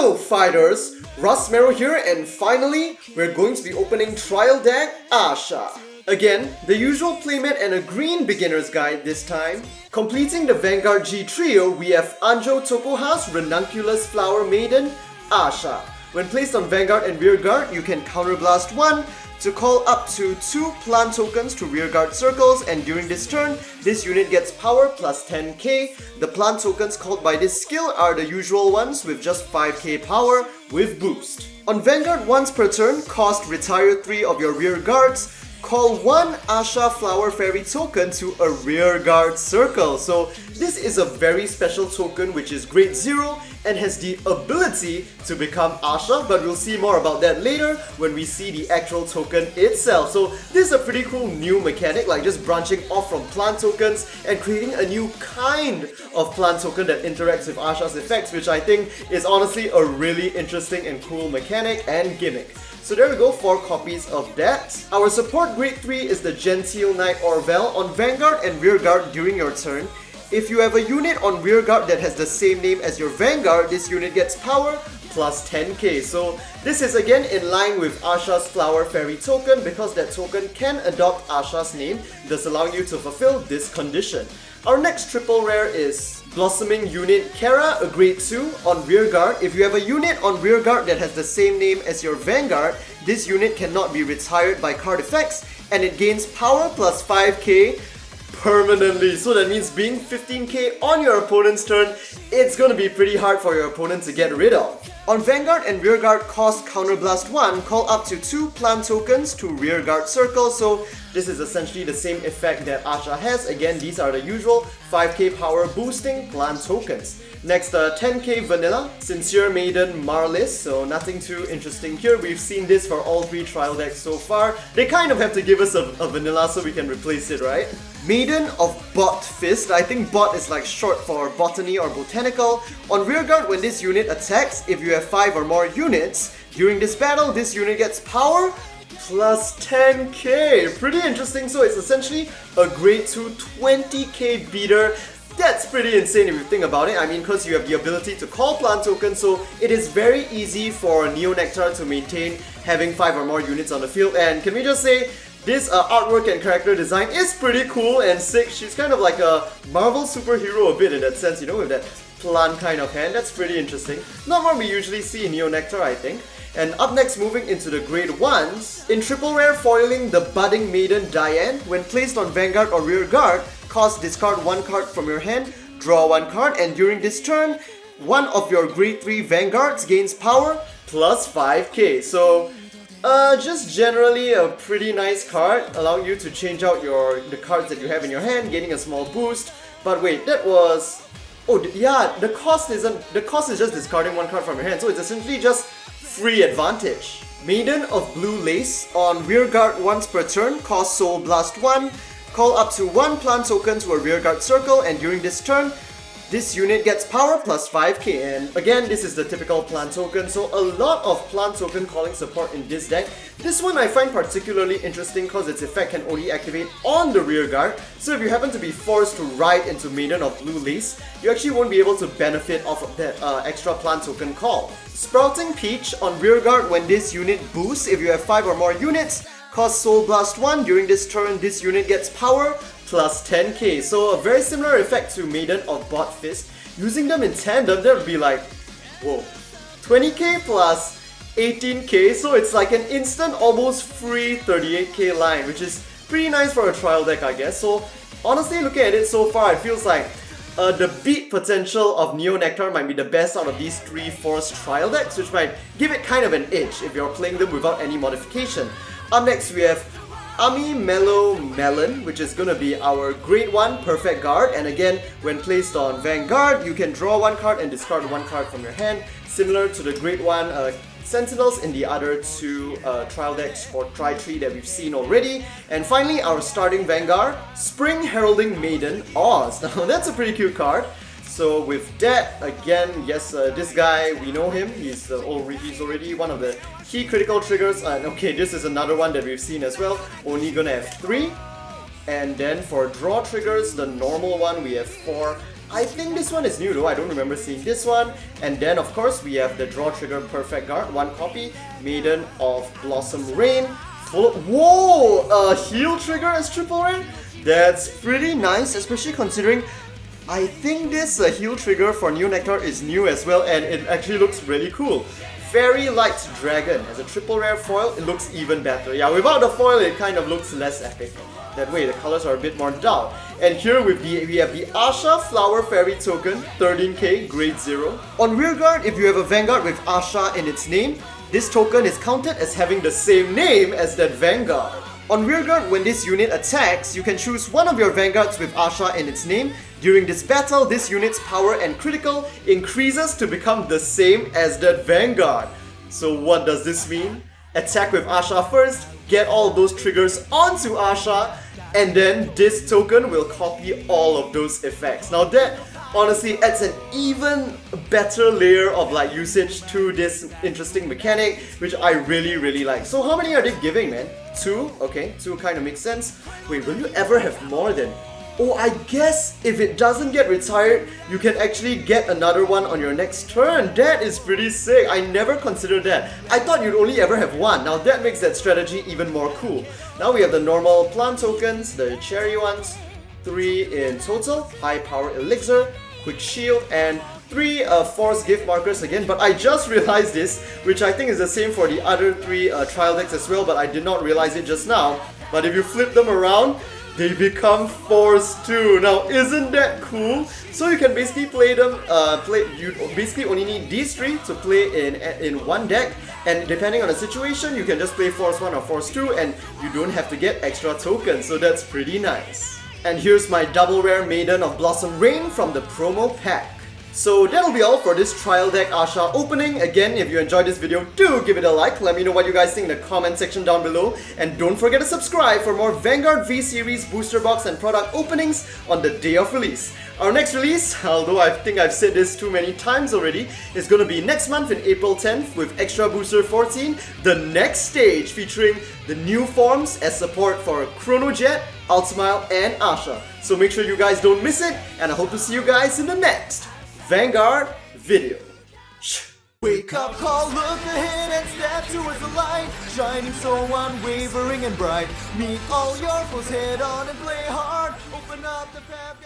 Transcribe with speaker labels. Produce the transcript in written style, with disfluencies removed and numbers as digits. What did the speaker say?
Speaker 1: Hello fighters, Rusmero here, and finally, we're going to be opening Trial Deck Ahsha. Again, the usual playmat and a green beginner's guide this time. Completing the Vanguard G trio, we have Anjou Tokoha's Ranunculus Flower Maiden Ahsha. When placed on Vanguard and Rearguard, you can counterblast 1 to call up to 2 plant tokens to rearguard circles, and during this turn, this unit gets power plus 10k. The plant tokens called by this skill are the usual ones with just 5k power with boost. On Vanguard once per turn, cost retire 3 of your rearguards. Call 1 Asha Flower Fairy token to a rearguard circle. So this is a very special token which is grade 0 and has the ability to become Asha, but we'll see more about that later when we see the actual token itself. So this is a pretty cool new mechanic, like just branching off from plant tokens and creating a new kind of plant token that interacts with Asha's effects, which I think is honestly a really interesting and cool mechanic and gimmick. So there we go, 4 copies of that. Our support grade 3 is the Gentile Knight Orvel. On Vanguard and Rearguard during your turn, if you have a unit on Rearguard that has the same name as your Vanguard, this unit gets power plus 10k. So this is again in line with Asha's Flower Fairy token because that token can adopt Asha's name, thus allowing you to fulfill this condition. Our next triple rare is Blossoming Unit Kara, a grade 2 on Rearguard. If you have a unit on Rearguard that has the same name as your Vanguard, this unit cannot be retired by card effects and it gains power plus 5k permanently. So that means being 15k on your opponent's turn, it's gonna be pretty hard for your opponent to get rid of. On Vanguard and Rearguard, cost counterblast 1, call up to 2 plant tokens to rearguard circles. So this is essentially the same effect that Asha has. Again, these are the usual 5k power boosting plant tokens. Next, 10k vanilla, Sincere Maiden Marlis, so nothing too interesting here. We've seen this for all 3 trial decks so far. They kind of have to give us a vanilla so we can replace it, right? Maiden of Bot Fist, I think bot is like short for botany or botanical. On Rearguard, when this unit attacks, if you have 5 or more units, during this battle, this unit gets power plus 10k. Pretty interesting, so it's essentially a grade 2 20k beater. That's pretty insane if you think about it. I mean, because you have the ability to call plant tokens, so it is very easy for Neo Nectar to maintain having 5 or more units on the field. And can we just say, this artwork and character design is pretty cool and sick. She's kind of like a Marvel superhero a bit in that sense, you know, with that plant kind of hand. That's pretty interesting. Not what we usually see in Neo Nectar, I think. And up next, moving into the grade 1s, in triple rare foiling the Budding Maiden Diane, when placed on Vanguard or Rearguard, cost discard 1 card from your hand, draw 1 card, and during this turn, 1 of your grade 3 Vanguards gains power plus 5k. So just generally a pretty nice card, allowing you to change out the cards that you have in your hand, gaining a small boost. But wait, that was... Oh yeah, the cost is just discarding 1 card from your hand, so it's essentially just free advantage. Maiden of Blue Lace, on Rearguard once per turn, cost Soul Blast 1, call up to 1 plant token to a rearguard circle, and during this turn, this unit gets power plus 5k. And again, this is the typical plant token, so a lot of plant token calling support in this deck. This one I find particularly interesting because its effect can only activate on the rearguard, so if you happen to be forced to ride into Maiden of Blue Lace, you actually won't be able to benefit off of that extra plant token call. Sprouting Peach, on Rearguard, when this unit boosts, if you have 5 or more units, cost Soul Blast 1, during this turn this unit gets power plus 10k. So a very similar effect to Maiden of Bot Fist. Using them in tandem, that would be like, whoa, 20k plus 18k, so it's like an instant almost free 38k line, which is pretty nice for a trial deck, I guess. So honestly, looking at it so far, it feels like the beat potential of Neo Nectar might be the best out of these 3 force trial decks, which might give it kind of an edge if you're playing them without any modification. Up next, we have Ami Mellow Melon, which is gonna be our grade 1 perfect guard, and again, when placed on Vanguard, you can draw 1 card and discard 1 card from your hand, similar to the grade 1 Sentinels in the other 2 trial decks for Tri3 that we've seen already. And finally, our starting Vanguard, Spring Heralding Maiden Oz. Now that's a pretty cute card. So with that, again, yes, this guy, we know him. He's already one of the key critical triggers. And okay, this is another one that we've seen as well. Only gonna have 3. And then for draw triggers, the normal one, we have 4. I think this one is new though, I don't remember seeing this one. And then of course we have the Draw Trigger Perfect Guard, 1 copy, Maiden of Blossom Rain. Whoa! A heal trigger as triple rare? That's pretty nice, especially considering I think this heal trigger for New Nectar is new as well, and it actually looks really cool. Fairy Light Dragon as a triple rare foil, it looks even better. Yeah, without the foil it kind of looks less epic. That way the colors are a bit more dull. And here we have the Asha Flower Fairy token, 13k, grade 0. On rearguard, if you have a Vanguard with Asha in its name, this token is counted as having the same name as that Vanguard. On rearguard, when this unit attacks, you can choose one of your Vanguards with Asha in its name. During this battle, this unit's power and critical increases to become the same as that Vanguard. So what does this mean? Attack with Asha first, get all of those triggers onto Asha, and then this token will copy all of those effects. Now that honestly adds an even better layer of like usage to this interesting mechanic, which I really like. So how many are they giving, man? 2? Okay, 2 kind of makes sense. Wait, will you ever have more than... Oh, I guess if it doesn't get retired, you can actually get another one on your next turn. That is pretty sick. I never considered that. I thought you'd only ever have 1. Now that makes that strategy even more cool. Now we have the normal plant tokens, the cherry ones, 3 in total, high power elixir, quick shield, and 3 force gift markers again. But I just realized this, which I think is the same for the other 3 trial decks as well, but I did not realize it just now. But if you flip them around, they become force too. Now isn't that cool? So you can basically play them, you basically only need these 3 to play in one deck, and depending on the situation you can just play force 1 or force 2 and you don't have to get extra tokens, so that's pretty nice. And here's my double rare Maiden of Blossom Rain from the promo pack. So that'll be all for this Trial Deck Ahsha opening. Again, if you enjoyed this video, do give it a like. Let me know what you guys think in the comment section down below. And don't forget to subscribe for more Vanguard V Series booster box and product openings on the day of release. Our next release, although I think I've said this too many times already, is going to be next month in April 10th with Extra Booster 14, the next stage featuring the new forms as support for Chrono Jet, Ultimile, and Asha. So make sure you guys don't miss it, and I hope to see you guys in the next Vanguard video.
Speaker 2: Wake up call, look ahead and step towards the light, shining so unwavering and bright. Meet all your foes head on and play hard, open up the path.